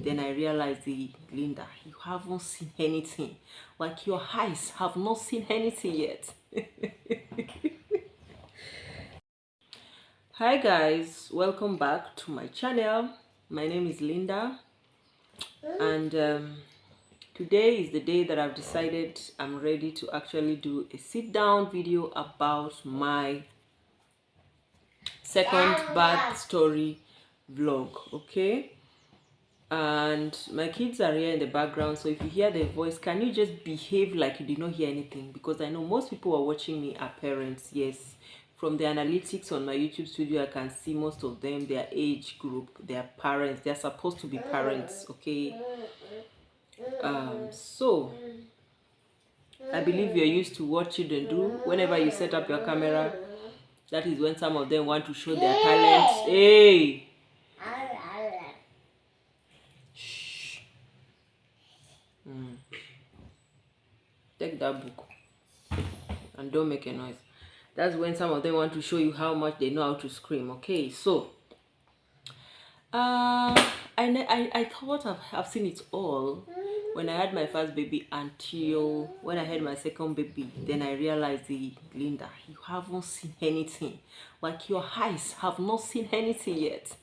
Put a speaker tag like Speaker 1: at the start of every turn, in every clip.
Speaker 1: then I realized, Linda, you haven't seen anything. Like your eyes have not seen anything yet. Hi guys, welcome back to my channel. My name is Linda, and today is the day that I've decided I'm ready to actually do a sit-down video about my second birth story vlog. Okay, and my kids are here in the background, so if you hear their voice, can you just behave like you did not hear anything? Because I know most people who are watching me are parents. Yes, from the analytics on my YouTube studio, I can see most of them, their age group, they are parents. They're supposed to be parents. Okay, so I believe you're used to what children do. Whenever you set up your camera, that is when some of them want to show their talent. Hey, shh. Take that book and don't make a noise. That's when some of them want to show you how much they know how to scream. Okay, so I thought I've seen it all when I had my first baby, until when I had my second baby. Then I realized, Linda, you haven't seen anything. Like your eyes have not seen anything yet.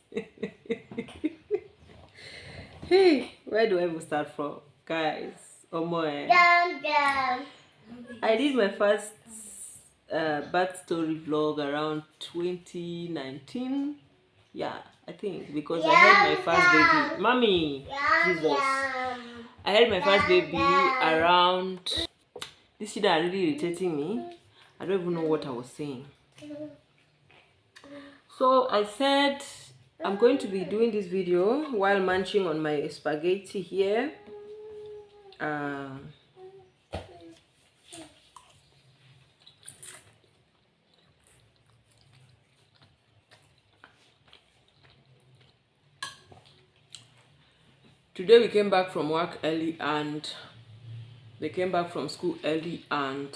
Speaker 1: Hey, where do I even start from, guys? Oh my! I did my first birth story vlog around 2019. Yeah, I think, because I had my first baby. Mommy, Jesus. I had my first baby around. These children are really irritating me. I don't even know what I was saying. So I said I'm going to be doing this video while munching on my spaghetti here. Today we came back from work early, and they came back from school early, and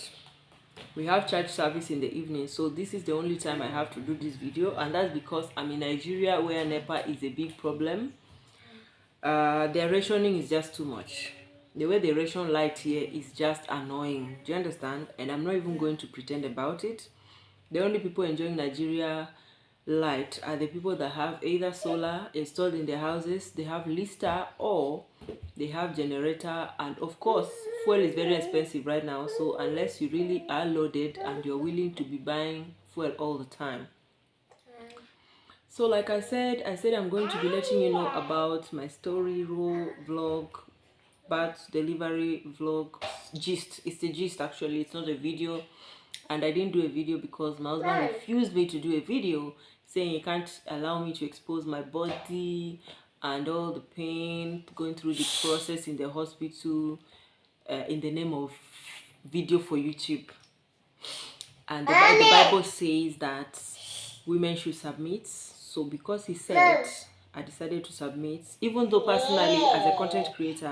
Speaker 1: we have church service in the evening. So this is the only time I have to do this video, and that's because I'm in Nigeria, where NEPA is a big problem. Their rationing is just too much. The way they ration light here is just annoying. Do you understand? And I'm not even going to pretend about it. The only people enjoying Nigeria light are the people that have either solar installed in their houses, they have lister, or they have generator. And of course, fuel is very expensive right now, so unless you really are loaded and you're willing to be buying fuel all the time. So like I said I'm going to be letting you know about my story, raw vlog, birth delivery vlog gist. It's a gist, actually. It's not a video. And I didn't do a video because my husband refused me to do a video, saying he can't allow me to expose my body and all the pain going through the process in the hospital in the name of video for YouTube. And the Bible says that women should submit. So because he said, I decided to submit, even though personally as a content creator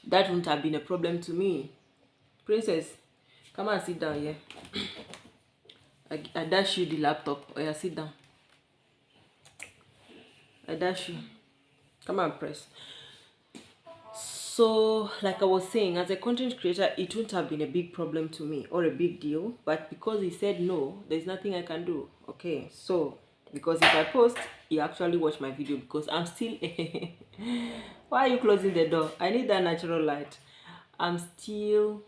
Speaker 1: that wouldn't have been a problem to me. Princess, come and sit down here. I dash you the laptop. Oh yeah, sit down. I dash you. Come and press. So like I was saying, as a content creator, it wouldn't have been a big problem to me or a big deal. But because he said no, there's nothing I can do. Okay, so because if I post, he actually watched my video, because I'm still why are you closing the door? I need that natural light. I'm still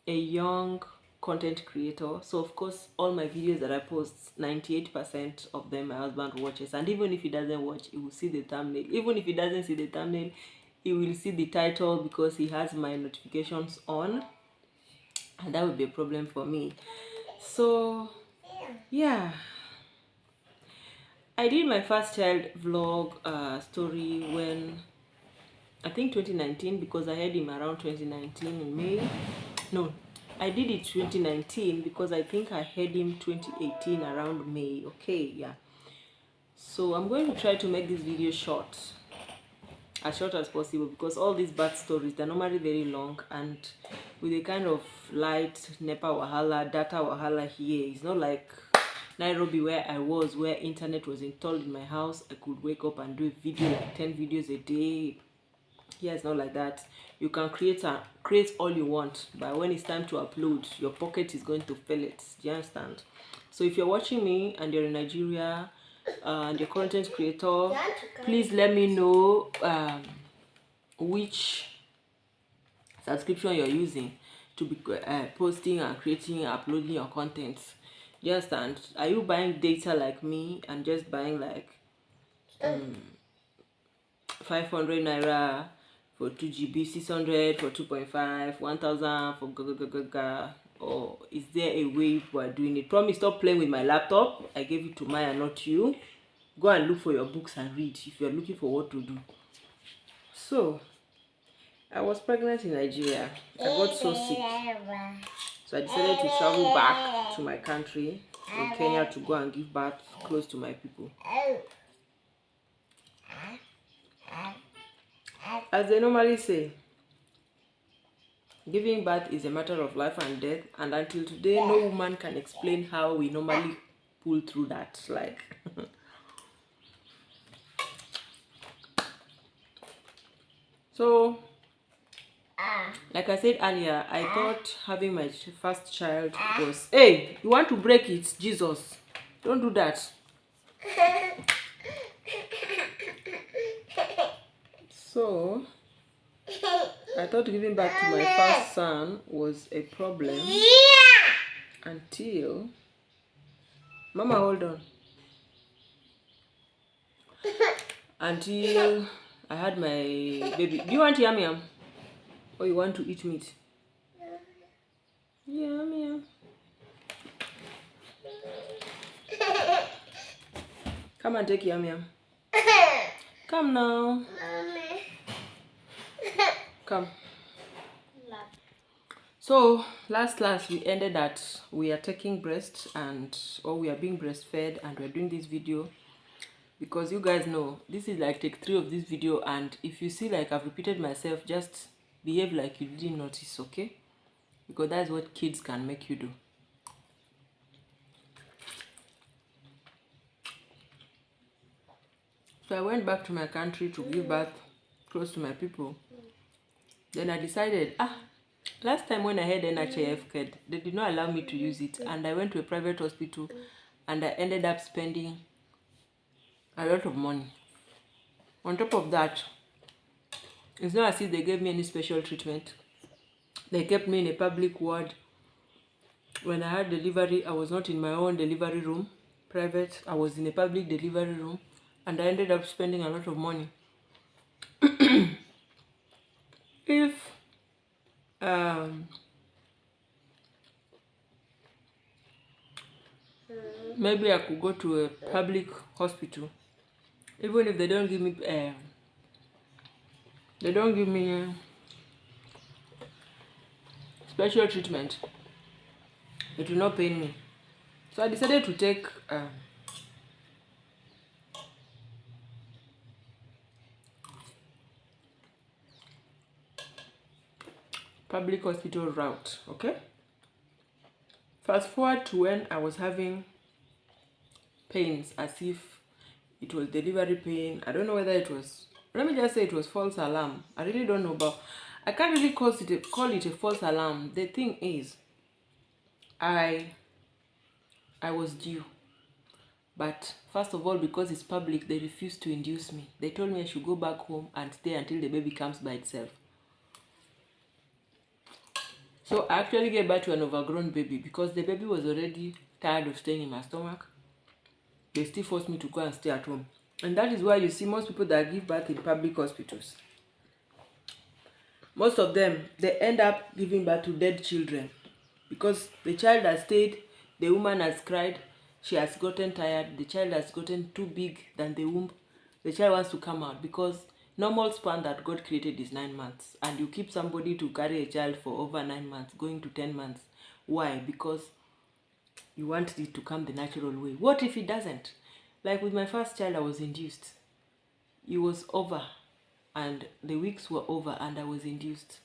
Speaker 1: a young content creator, so of course all my videos that I post, 98% of them my husband watches. And even if he doesn't watch, he will see the thumbnail. Even if he doesn't see the thumbnail, he will see the title, because he has my notifications on, and that would be a problem for me. So yeah, I did my first child vlog story when I think 2019, because I had him around 2019 in May. No, I did it 2019 because I think I had him 2018 around May. Okay, yeah. So I'm going to try to make this video as short as possible, because all these birth stories, they're normally very long, and with a kind of light NEPA wahala, data wahala here, it's not like Nairobi, where I was, where internet was installed in my house, I could wake up and do a video, like 10 videos a day. Here it's not like that. You can create all you want, but when it's time to upload, your pocket is going to fill it. Do you understand? So if you're watching me and you're in Nigeria and you're a content creator, please let me know which subscription you're using to be posting and creating and uploading your content. You understand? Are you buying data like me and just buying like 500 naira for 2 GB, 600 for 2.5, 1000 for gaga? Or is there a way you are doing it? Promise, stop playing with my laptop. I gave it to Maya, not you. Go and look for your books and read if you're looking for what to do. So I was pregnant in Nigeria. I got so sick, so I decided to travel back to my country in Kenya to go and give birth close to my people. As they normally say, giving birth is a matter of life and death, and until today no woman can explain how we normally pull through that. Like so like I said earlier, I thought having my first child was, hey, you want to break it? Jesus, don't do that. So I thought giving birth to my first son was a problem until Mama, hold on. Until I had my baby. Do you want yum yum? Or you want to eat meat? Yum yum. Come and take yum yum. Come now. Come. So last we ended that we are taking breast or we are being breastfed, and we're doing this video because you guys know this is like take 3 of this video, and if you see like I've repeated myself, just behave like you didn't notice, okay? Because that's what kids can make you do. So I went back to my country to give birth close to my people. Then I decided, last time when I had NHIF card, they did not allow me to use it, and I went to a private hospital and I ended up spending a lot of money. On top of that, it's not as if they gave me any special treatment. They kept me in a public ward. When I had delivery, I was not in my own delivery room, private. I was in a public delivery room, and I ended up spending a lot of money. If maybe I could go to a public hospital, even if they don't give me special treatment, it will not pain me. So I decided to take public hospital route, okay? Fast forward to when I was having pains as if it was delivery pain. I don't know whether it was, let me just say it was false alarm. I really don't know, but I can't really call it a false alarm. The thing is, I was due. But first of all, because it's public, they refused to induce me. They told me I should go back home and stay until the baby comes by itself. So I actually gave birth to an overgrown baby because the baby was already tired of staying in my stomach. They still forced me to go and stay at home. And that is why you see most people that give birth in public hospitals, most of them, they end up giving birth to dead children. Because the child has stayed, the woman has cried, she has gotten tired, the child has gotten too big than the womb. The child wants to come out because normal span that God created is 9 months. And you keep somebody to carry a child for over 9 months, going to 10 months. Why? Because you want it to come the natural way. What if it doesn't? Like with my first child, I was induced. It was over. And the weeks were over and I was induced.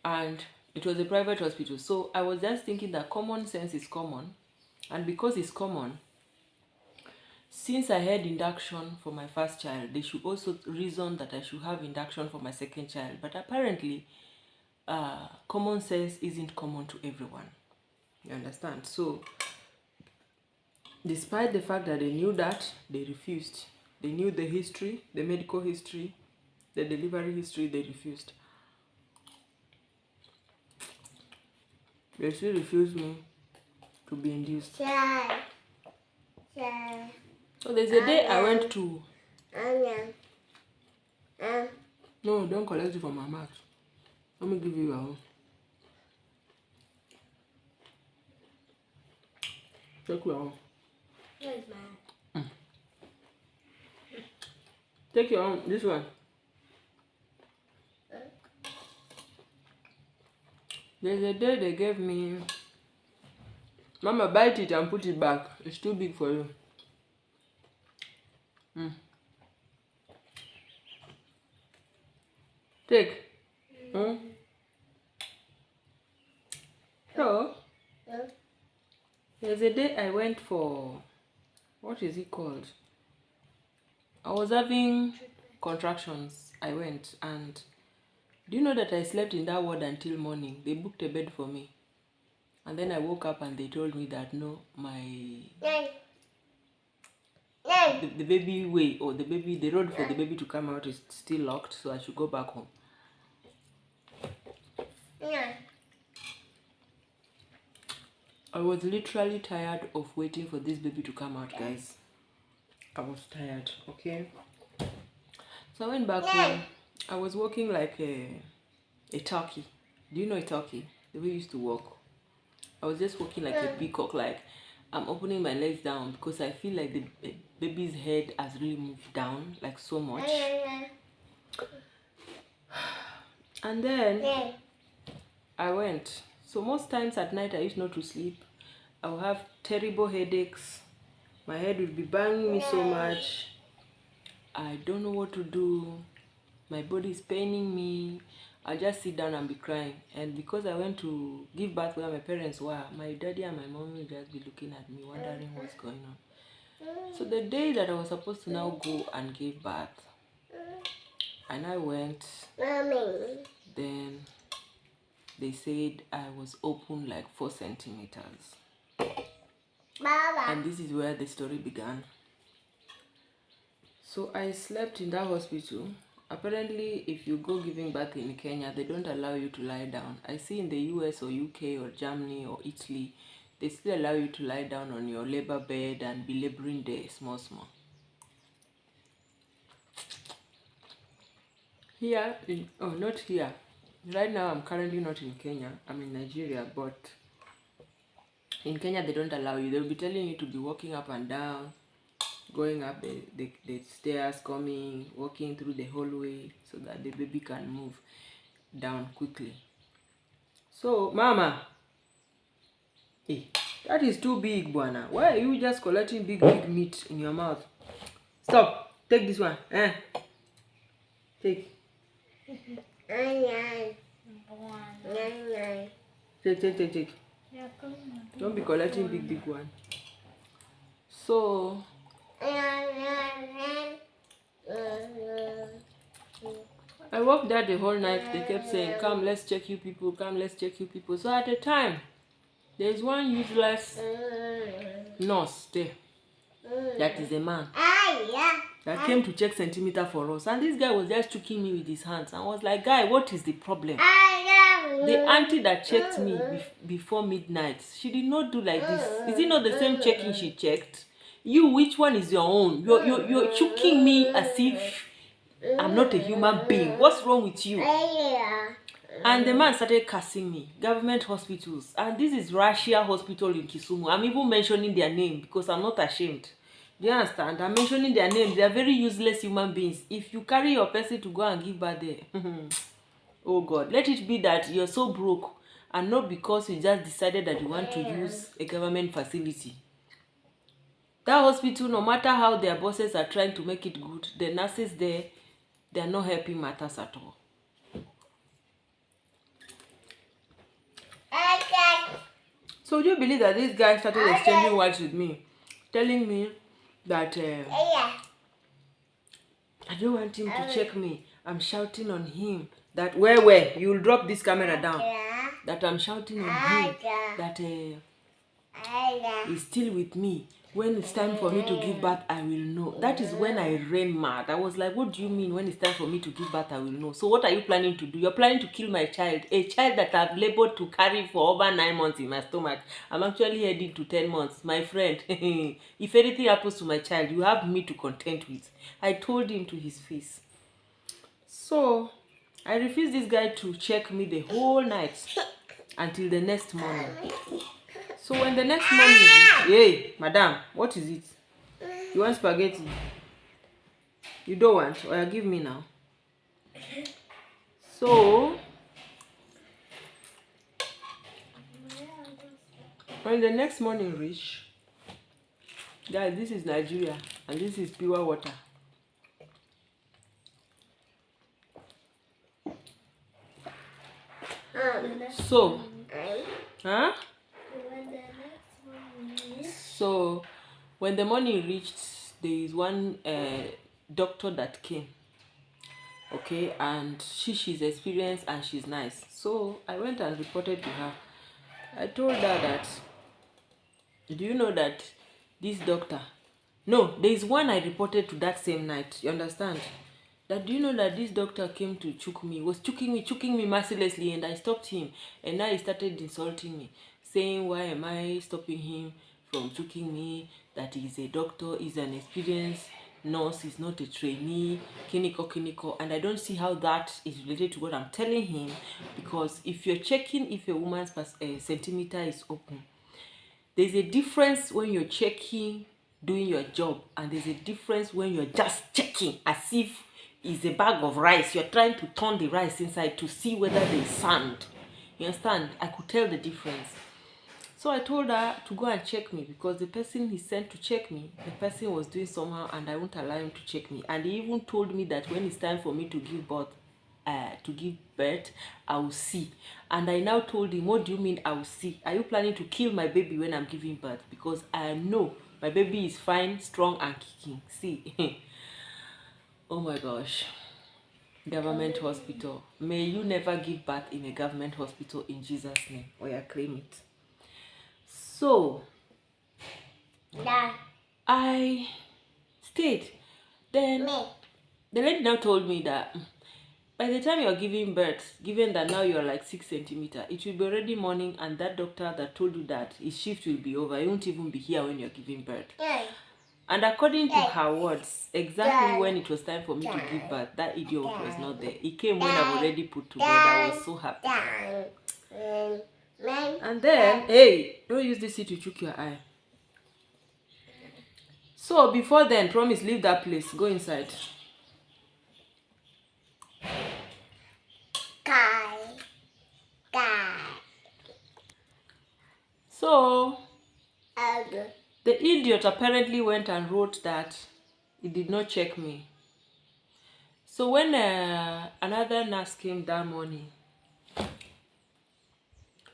Speaker 1: And it was a private hospital. So I was just thinking that common sense is common. And because it's common, since I had induction for my first child, they should also reason that I should have induction for my second child. But apparently, common sense isn't common to everyone. You understand? So, despite the fact that they knew that, they refused. They knew the history, the medical history, the delivery history, they refused. They still refused me to be induced. So there's a day I went to... No, don't collect it from my mouth. Let me give you your own. Take your own.
Speaker 2: Where's mine?
Speaker 1: Take your own. This one. There's a day they gave me... Mama, bite it and put it back. It's too big for you. Take. So, there's a day I went for... What is it called? I was having contractions. I went, and do you know that I slept in that ward until morning? They booked a bed for me. And then I woke up and they told me that no, the baby way, or the road for the baby to come out is still locked, so I should go back home. I was literally tired of waiting for this baby to come out, guys. I was tired, okay? So I went back home. I was walking like a turkey. Do you know a turkey? The way we used to walk. I was just walking like a peacock, like I'm opening my legs down because I feel like the baby's head has really moved down, like so much. And then I went. So most times at night I used not to sleep. I would have terrible headaches. My head would be banging me so much. I don't know what to do. My body is paining me. I just sit down and be crying. And because I went to give birth where my parents were, my daddy and my mom will just be looking at me, wondering what's going on. So the day that I was supposed to now go and give birth, and I went, then they said I was open like 4 centimeters. And this is where the story began. So I slept in that hospital. Apparently, if you go giving birth in Kenya, they don't allow you to lie down. I see in the US or UK or Germany or Italy, they still allow you to lie down on your labor bed and be laboring there small. Here, not here. Right now, I'm currently not in Kenya. I'm in Nigeria, but in Kenya, they don't allow you. They'll be telling you to be walking up and down, going up the stairs, coming, walking through the hallway so that the baby can move down quickly. So, Mama, hey, that is too big, Buana. Why are you just collecting big meat in your mouth? Stop. Take this one. Take. Take. Don't be collecting big one. So, I worked there the whole night. They kept saying, come, let's check you people. Come, let's check you people. So at the time, there's one useless nurse there. That is a man. That came to check centimeter for us. And this guy was just choking me with his hands. And I was like, guy, what is the problem? The auntie that checked me before midnight, she did not do like this. Is it not the same checking she checked? You, which one is your own? You're choking me as if I'm not a human being. What's wrong with you? And the man started cursing me. Government hospitals. And this is Russia Hospital in Kisumu. I'm even mentioning their name because I'm not ashamed. Do you understand? I'm mentioning their name. They are very useless human beings. If you carry your person to go and give birth there, oh God, let it be that you're so broke and not because you just decided that you want to use a government facility. That hospital, no matter how their bosses are trying to make it good, the nurses there, they are not helping matters at all. So would you believe that this guy started exchanging words with me, telling me that I don't want him to check me. I'm shouting on him. That where you'll drop this camera down. That I'm shouting on him. That he's still with me. When it's time for me to give birth, I will know. That is when I ran mad. I was like, what do you mean when it's time for me to give birth, I will know? So what are you planning to do? You're planning to kill my child. A child that I've labored to carry for over 9 months in my stomach. I'm actually heading to 10 months. My friend, if anything happens to my child, you have me to contend with. I told him to his face. So I refused this guy to check me the whole night until the next morning. So when the next morning, hey, madam, what is it? You want spaghetti? You don't want? Well, give me now. So when the next morning reach, guys, this is Nigeria and this is pure water. So, huh? So when the morning reached, there is one doctor that came, okay, and she's experienced and she's nice. So I went and reported to her. I told her that, do you know that this doctor, no, there is one I reported to that same night, you understand, that do you know that this doctor came to choke me, was choking me mercilessly, and I stopped him, and now he started insulting me, saying why am I stopping him from choking me, that he's a doctor, he's an experienced nurse, he's not a trainee, kiniko, and I don't see how that is related to what I'm telling him, because if you're checking if a woman's centimeter is open, there's a difference when you're checking doing your job, and there's a difference when you're just checking as if it's a bag of rice. You're trying to turn the rice inside to see whether there's sand. You understand? I could tell the difference. So I told her to go and check me, because the person he sent to check me, the person was doing somehow and I won't allow him to check me. And he even told me that when it's time for me to give birth, I will see. And I now told him, what do you mean I will see? Are you planning to kill my baby when I'm giving birth? Because I know my baby is fine, strong and kicking. See. Oh my gosh. Government hospital. May you never give birth in a government hospital in Jesus' name. Or you claim it. So I stayed. Then the lady now told me that by the time you're giving birth, given that now you're like 6 centimeters, it will be already morning, and that doctor that told you that his shift will be over. He won't even be here when you're giving birth. And according to her words, exactly when it was time for me to give birth, that idiot was not there. He came when I've already put together. I was so happy. And then, hey, don't use this seat to choke your eye. So before then, promise, leave that place. Go inside. So the idiot apparently went and wrote that he did not check me. So when another nurse came that morning,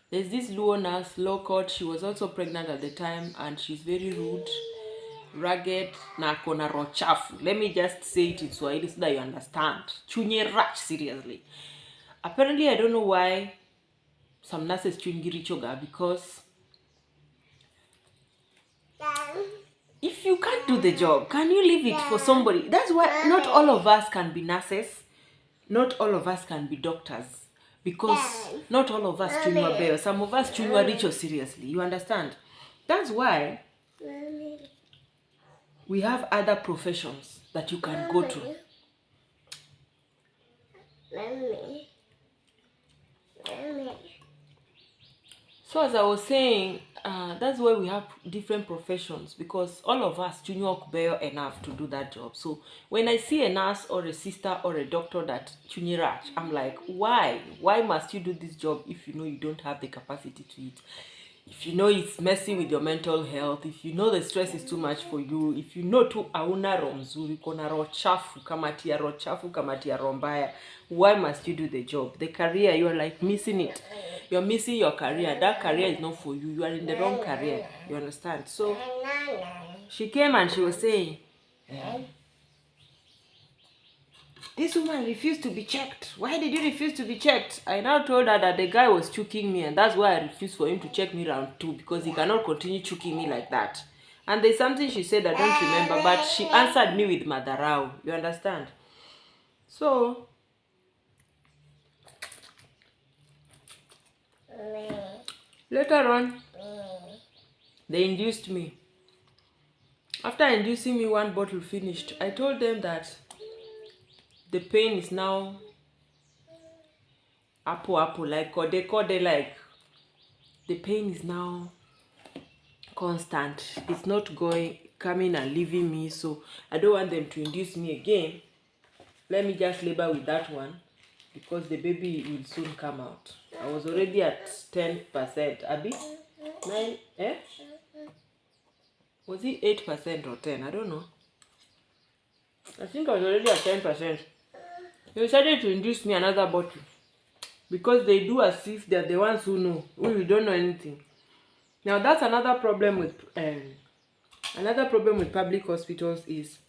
Speaker 1: there's this Luo nurse, low cut. She was also pregnant at the time, and she's very rude, ragged, na kona rochafu. Let me just say it in Swahili so that you understand. Chunye rach, seriously. Apparently, I don't know why some nurses chungiri choga, because if you can't do the job, can you leave it for somebody? That's why not all of us can be nurses. Not all of us can be doctors. Because not all of us chunwa bear. Some of us chunwa richo seriously. You understand? That's why we have other professions that you can go to. So as I was saying, that's why we have different professions, because all of us chunwa bear enough to do that job. So when I see a nurse or a sister or a doctor that chunyirach, I'm like, why? Why must you do this job if you know you don't have the capacity to it? if you know it's messing with your mental health, if you know the stress is too much for you, if you know tu hauna roho mzuri, kona roho chafu kama tia roho mbaya, why must you do the job? The career, you are like missing it. You're missing your career. That career is not for you. You are in the wrong career. You understand? So she came and she was saying, this woman refused to be checked. Why did you refuse to be checked? I now told her that the guy was choking me, and that's why I refused for him to check me round 2, because he cannot continue choking me like that. And there's something she said I don't remember, but she answered me with madarao. You understand? So later on, they induced me. After inducing me, 1 bottle finished. I told them that the pain is now apple, like kode, like the pain is now constant. It's not coming and leaving me, so I don't want them to induce me again. Let me just labor with that one, because the baby will soon come out. I was already at 10%. Abby? 9? Was it 8% or 10? I don't know. I think I was already at 10%. They decided to induce me another bottle, because they do as if they're the ones who know. We don't know anything. Now that's another problem with public hospitals, is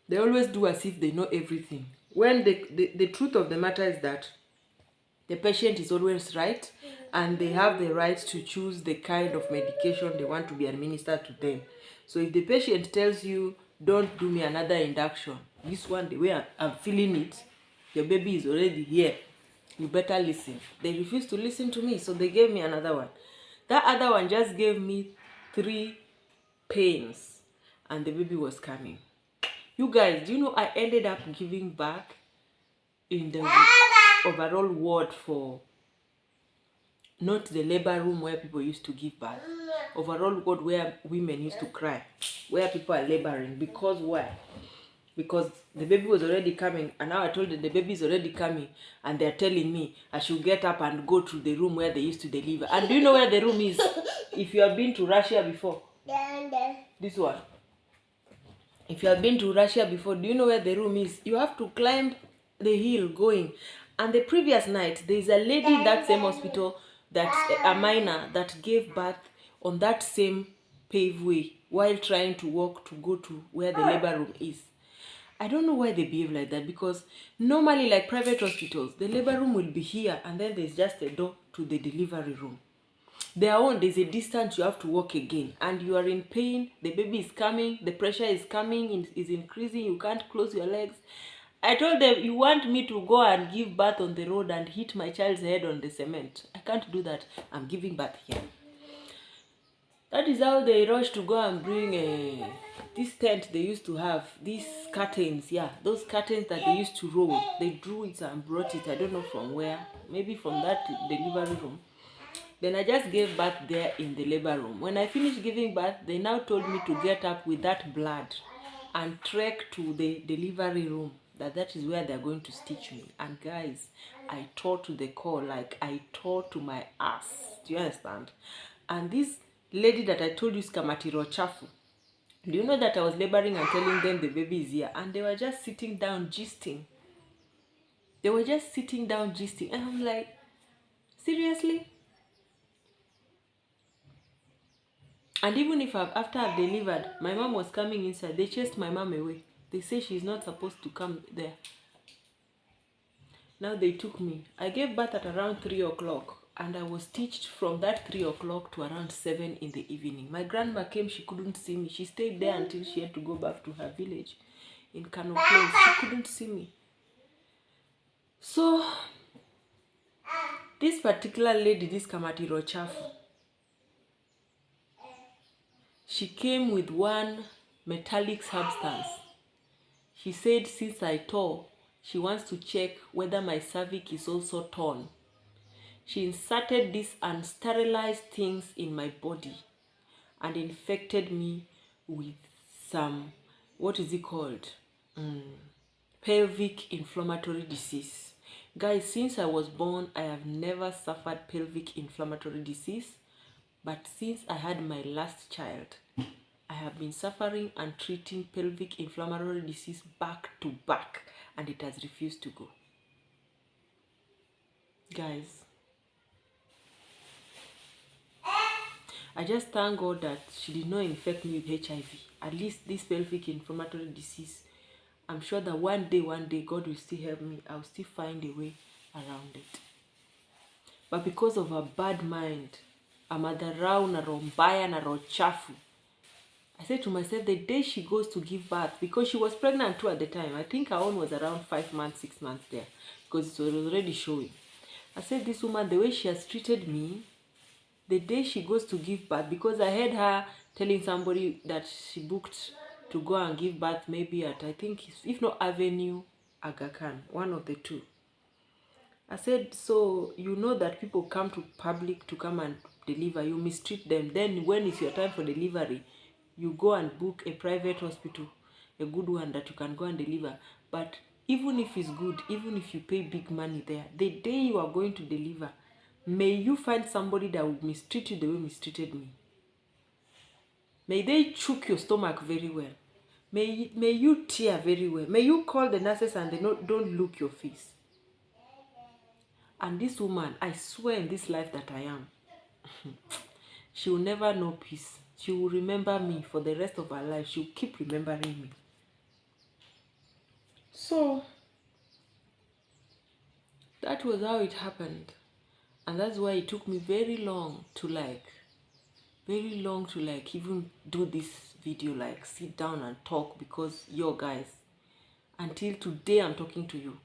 Speaker 1: they always do as if they know everything, when the truth of the matter is that the patient is always right, and they have the right to choose the kind of medication they want to be administered to them. So if the patient tells you, don't do me another induction, this one, the way I'm feeling it, your baby is already here, you better listen. They refused to listen to me, so they gave me another one. That other one just gave me 3 pains, and the baby was coming. You guys, do you know I ended up giving birth in the overall ward for, not the labor room where people used to give birth, overall ward where women used to cry, where people are laboring. Because why? Because the baby was already coming, and now I told them the baby is already coming, and they're telling me I should get up and go to the room where they used to deliver. And do you know where the room is? If you have been to Russia before, this one. If you have been to Russia before, do you know where the room is? You have to climb the hill going. And the previous night, there is a lady in that same hospital, that's a minor, that gave birth on that same paved way while trying to walk to go to where the labor room is. I don't know why they behave like that, because normally, like private hospitals, the labor room will be here, and then there's just a door to the delivery room. Their own, there's a distance you have to walk again, and you are in pain, the baby is coming, the pressure is coming, is increasing, you can't close your legs. I told them, you want me to go and give birth on the road and hit my child's head on the cement? I can't do that. I'm giving birth here. That is how they rush to go and bring this tent they used to have, these curtains, yeah, those curtains that they used to roll. They drew it and brought it, I don't know from where, maybe from that delivery room. Then I just gave birth there in the labor room. When I finished giving birth, they now told me to get up with that blood and trek to the delivery room. That is where they're going to stitch me. And guys, I tore to the core, like I tore to my ass. Do you understand? And this lady that I told you is Kamatiro Chafu. Do you know that I was laboring and telling them the baby is here? And they were just sitting down gisting. They were just sitting down gisting. And I'm like, seriously? And even if after I've delivered, my mom was coming inside, they chased my mom away. They say she's not supposed to come there. Now they took me. I gave birth at around 3 o'clock, and I was stitched from that 3 o'clock to around 7 in the evening. My grandma came, she couldn't see me. She stayed there until she had to go back to her village in Kano Place. She couldn't see me. So, this particular lady, this Kamatiro Chafu, she came with one metallic substance. She said since I tore, she wants to check whether my cervix is also torn. She inserted these unsterilized things in my body and infected me with some, what is it called? Pelvic inflammatory disease. Guys, since I was born, I have never suffered pelvic inflammatory disease. But since I had my last child, I have been suffering and treating pelvic inflammatory disease back to back, and it has refused to go. Guys, I just thank God that she did not infect me with HIV. At least this pelvic inflammatory disease, I'm sure that one day, God will still help me. I'll still find a way around it. But because of her bad mind, amadharau na roho mbaya na roho chafu, I said to myself, the day she goes to give birth, because she was pregnant too at the time, I think her own was around 5 months, 6 months there, because it was already showing. I said, this woman, the way she has treated me, the day she goes to give birth, because I heard her telling somebody that she booked to go and give birth maybe at, I think, if not Avenue, Aga Khan, one of the two. I said, so you know that people come to public to come and deliver, you mistreat them. Then when it's your time for delivery, you go and book a private hospital, a good one that you can go and deliver. But even if it's good, even if you pay big money there, the day you are going to deliver, may you find somebody that will mistreat you the way mistreated me. May they choke your stomach very well. May you tear very well. May you call the nurses and they don't look your face. And this woman, I swear in this life that I am, she will never know peace. She will remember me for the rest of her life. She will keep remembering me. So, that was how it happened. And that's why it took me very long to even do this video, like sit down and talk, because yo guys, until today I'm talking to you,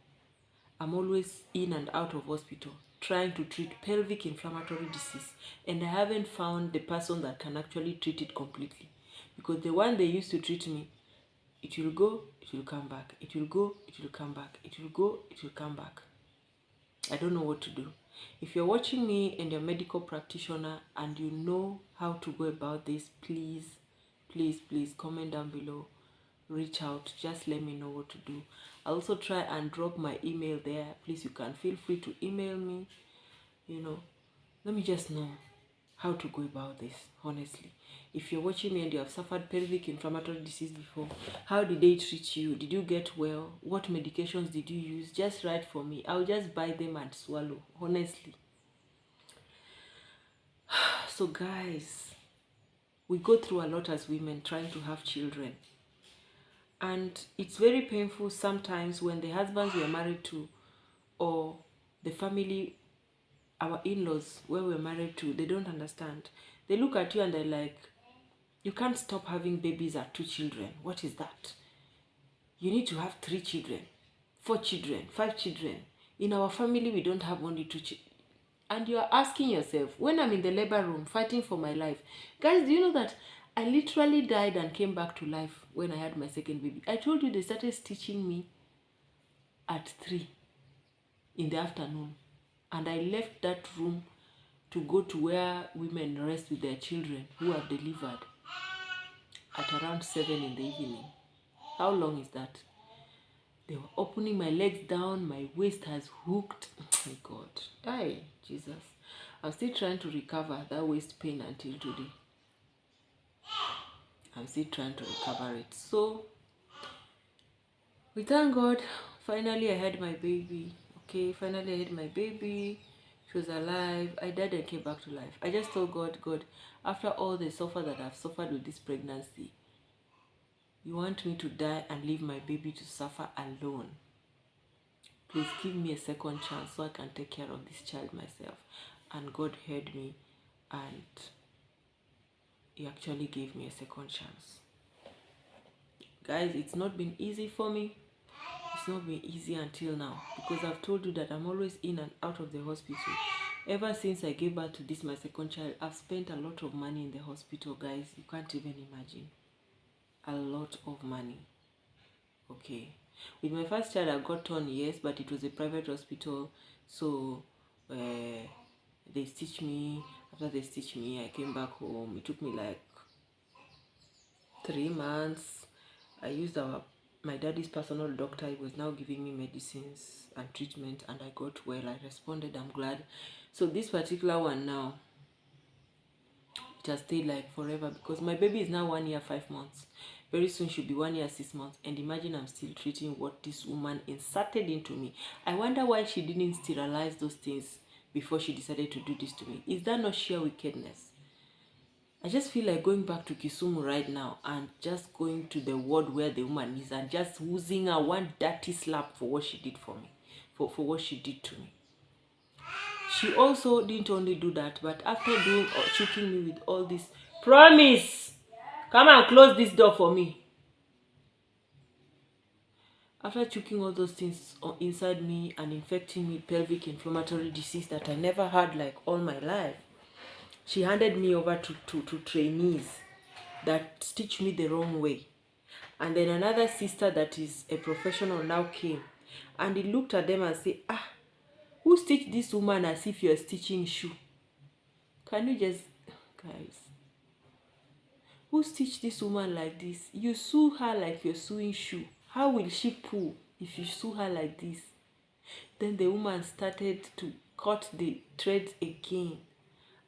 Speaker 1: I'm always in and out of hospital trying to treat pelvic inflammatory disease, and I haven't found the person that can actually treat it completely, because the one they used to treat me, it will go, it will come back, it will go, it will come back, it will go, it will come back. I don't know what to do. If you're watching me and you're a medical practitioner and you know how to go about this, please comment down below, reach out, just let me know what to do. I'll also try and drop my email there. Please, you can feel free to email me. Let me just know how to go about this, honestly. If you're watching me and you have suffered pelvic inflammatory disease before, how did they treat you? Did you get well? What medications did you use? Just write for me. I'll just buy them and swallow, honestly. So guys, we go through a lot as women trying to have children. And it's very painful sometimes when the husbands we are married to, or the family, our in-laws where we're married to, they don't understand. They look at you and they're like, you can't stop having babies at 2 children. What is that? You need to have 3 children, 4 children, 5 children. In our family, we don't have only 2 children. And you are asking yourself, when I'm in the labor room fighting for my life, guys, do you know that I literally died and came back to life when I had my second baby? I told you they started stitching me at 3 in the afternoon. And I left that room to go to where women rest with their children who have delivered at around 7 in the evening. How long is that? They were opening my legs down, my waist has hooked. Oh my God. Ay, Jesus. I'm still trying to recover that waist pain until today. I'm still trying to recover it. So, we thank God. Finally, I had my baby. Okay, finally I had my baby. She was alive. I died and came back to life. I just told God, after all the suffer that I've suffered with this pregnancy, you want me to die and leave my baby to suffer alone? Please give me a second chance so I can take care of this child myself. And God heard me, and He actually gave me a second chance. Guys, it's not been easy for me. It's not been easy until now, because I've told you that I'm always in and out of the hospital. Ever since I gave birth to this, my second child, I've spent a lot of money in the hospital, guys. You can't even imagine. A lot of money. Okay. With my first child, I got on, yes, but it was a private hospital. So, they stitched me. After they stitched me, I came back home. It took me like 3 months. I used my daddy's personal doctor. He was now giving me medicines and treatment, and I got well. I responded. I'm glad. So this particular one now, it has stayed like forever, because my baby is now 1 year 5 months. Very soon she'll be 1 year 6 months, and imagine I'm still treating what this woman inserted into me. I wonder why she didn't sterilize those things before she decided to do this to me. Is that not sheer wickedness? I just feel like going back to Kisumu right now and just going to the ward where the woman is and just oozing her one dirty slap for what she did for me, for what she did to me. She also didn't only do that, but after doing or choking me with all this, promise, come and close this door for me. After choking all those things inside me and infecting me with pelvic inflammatory disease that I never had like all my life, she handed me over to trainees that stitched me the wrong way. And then another sister that is a professional now came, and he looked at them and said, who stitched this woman as if you're stitching shoe? Can you just, guys, who stitched this woman like this? You sue her like you're suing shoe. How will she pull if you sue her like this? Then the woman started to cut the threads again,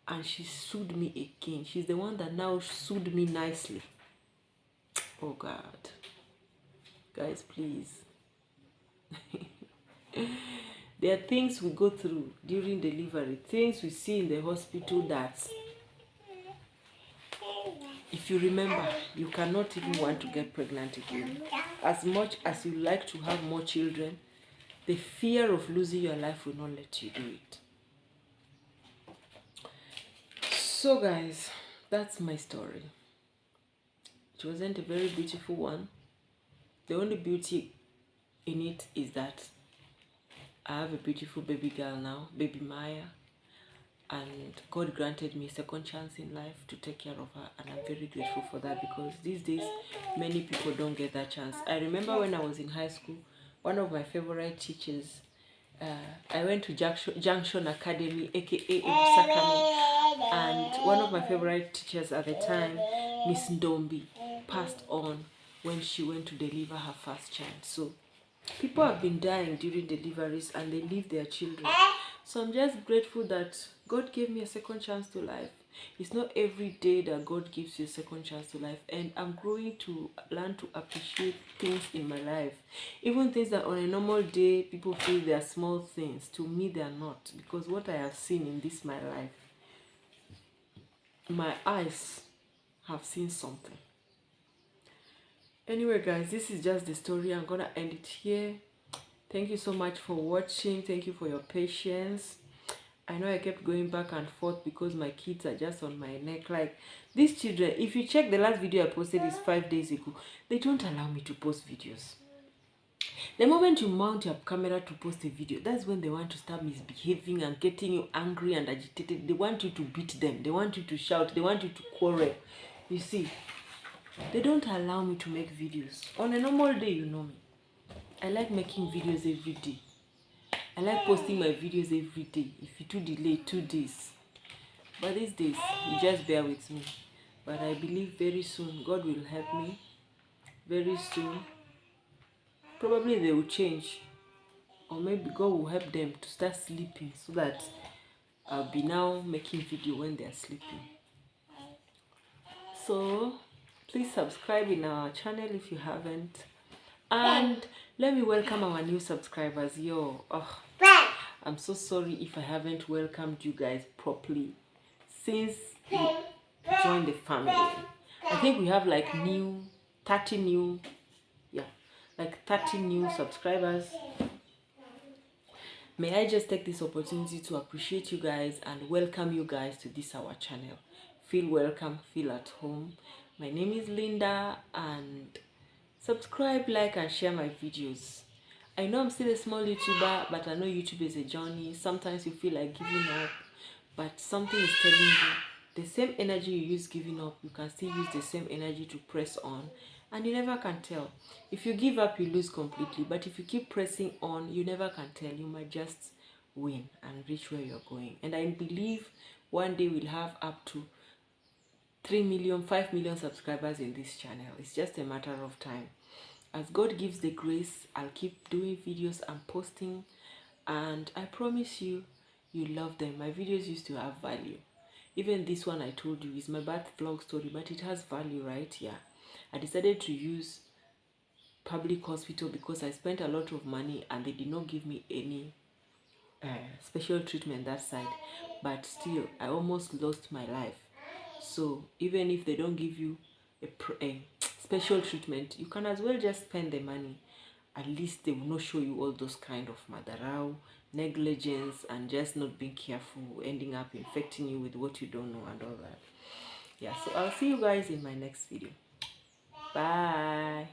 Speaker 1: and she sued me again. She's the one that now sued me nicely. Oh God. Guys, please. There are things we go through during delivery, things we see in the hospital that, if you remember, you cannot even want to get pregnant again. As much as you like to have more children, the fear of losing your life will not let you do it. So guys, that's my story. It wasn't a very beautiful one. The only beauty in it is that I have a beautiful baby girl now, baby Maya, and God granted me a second chance in life to take care of her, and I'm very grateful for that, because these days many people don't get that chance. I remember when I was in high school, one of my favorite teachers, I went to Junction Academy, aka Ebusakami, and one of my favorite teachers at the time, Miss Ndombi, passed on when she went to deliver her first child. So people have been dying during deliveries and they leave their children. So I'm just grateful that God gave me a second chance to life. It's not every day that God gives you a second chance to life, and I'm growing to learn to appreciate things in my life. Even things that on a normal day people feel they are small things, to me they are not, because what I have seen in this my life, my eyes have seen something. Anyway guys, this is just the story. I'm gonna end it here. Thank you so much for watching. Thank you for your patience. I know I kept going back and forth because my kids are just on my neck. Like, these children, if you check the last video I posted is 5 days ago, they don't allow me to post videos. The moment you mount your camera to post a video, that's when they want to start misbehaving and getting you angry and agitated. They want you to beat them. They want you to shout. They want you to quarrel. You see, they don't allow me to make videos. On a normal day, you know me, I like making videos every day. I like posting my videos every day. If you too delay 2 days, but these days you just bear with me. But I believe very soon God will help me. Very soon, probably they will change, or maybe God will help them to start sleeping, so that I'll be now making video when they are sleeping. So please subscribe in our channel if you haven't, and let me welcome our new subscribers. I'm so sorry if I haven't welcomed you guys properly since you joined the family. I think we have like 30 new, like 30 new subscribers. May I just take this opportunity to appreciate you guys and welcome you guys to this our channel. Feel welcome, feel at home. My name is Linda, and subscribe, like, and share my videos. I know I'm still a small YouTuber, but I know YouTube is a journey. Sometimes you feel like giving up, but something is telling you the same energy you use giving up, you can still use the same energy to press on, and you never can tell. If you give up, you lose completely, but if you keep pressing on, you never can tell. You might just win and reach where you're going. And I believe one day we'll have up to 3 million, 5 million subscribers in this channel. It's just a matter of time. As God gives the grace, I'll keep doing videos and posting, and I promise you, you love them. My videos used to have value. Even this one I told you is my birth vlog story, but it has value, right? Yeah. I decided to use public hospital because I spent a lot of money and they did not give me any special treatment that side. But still, I almost lost my life. So even if they don't give you a special treatment, you can as well just spend the money. At least they will not show you all those kind of madarao, negligence, and just not being careful, ending up infecting you with what you don't know and all that. Yeah, so I'll see you guys in my next video. Bye.